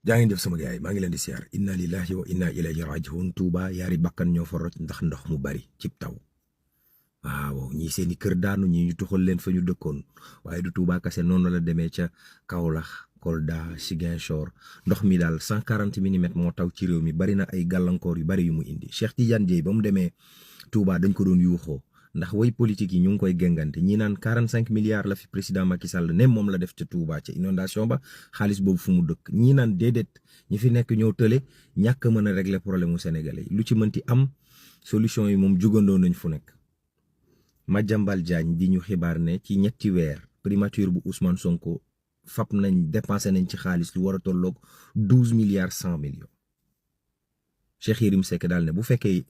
jaa ngeen jëf sama gars yi maa ngi leen di siyaar inna lillahi wa inna ilayhi rajiun Touba yaari bakkan ñoo fa roj ndax ndox mu bari cib taw waaw ñii seeni kër daanu ñii ñu tuxal leen fa ñu dëkkoon waaye du Touba kase noonu la demee ca Kaolack Kolda Ziguinchor ndox mi daal 140 millimètres moo taw ci réew mi bari na ay gàllankoor yu bari yu mu indi Cheikh Tidiane Dièye ba mu demee Touba dañ ko doon yuuxoo ndax way politique yi ñu ngi koy géngante ñi naan 45 milliards la fi président Macky Sall ne moom la def ca Touba ca inondation ba xaalis boobu fu mu dëkk ñi naan déedéet ñi fi nekk ñoo tële ñàkk mën a régler problème mu sénégalais yi lu ci mënti am solution yi moom jugandoo nañ fu nekk. Madiambal Diagne di ñu xibaar ne ci ñetti weer primature bu Ousmane Sonko fap nañ dépensé nañ ci xaalis lu war a tolloog 12 milliards 100 millions Cheikh Yérim Seck daal ne bu fekkee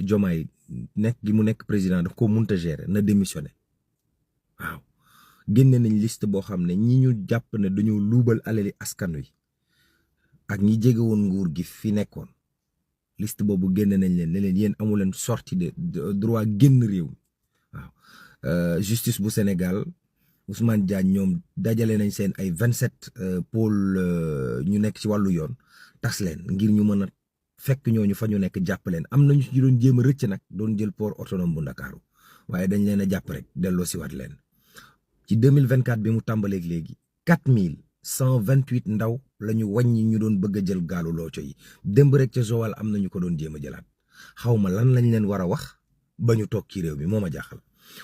Diomaye nekk gi mu nekk président daf ko munta gérer na démissionné waaw génne nañ liste boo xam ne ñi ñu jàpp ne dañoo luubal alali askan wi ak ñi jege woon nguur gi fi nekkoon liste boobu génne nañ leen ne leen yéen amu leen sortie de droit génn réew mi waaw justice bu Sénégal Ousmane Diagne ñoom dajale nañ seen ay 27 pôle ñu nekk ci wàllu yoon tas leen ngir ñu mën a fekk ñooñu fa ñu nekk jàpp leen am nañu ci doon jéem a rëcc nag doon jël port autonome bu Ndakaaru waaye dañ leen a jàpp rek delloo si waat leen ci 2024 bi mu tàmbaleeg léegi 4128 ndaw la ñu wàññi ñu doon bëgg a jël gaalu looco yi démb rek ca Joal am nañu ko doon jéem a jëlaat xaw ma lan lañ leen war a wax ba ñu toog ci réew mi moo ma jaaxal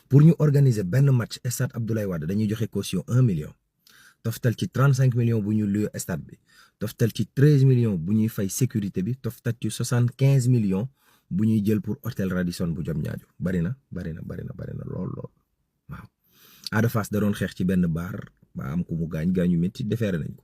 pour ñu organiser benn match stade Abdoulaye Wade dañuy joxe caution 1 million toftal ci 35 millions bu ñu luye stade bi toftal ci 13 millions bu ñuy fay sécurité bi toftal ci 75 millions bu ñuy jël pour hôtel Radisson bu Diamniadio bari na lool waaw. Ada Fass da doon xeex ci benn baar ba am ku mu gaañu métti defeere nañ ko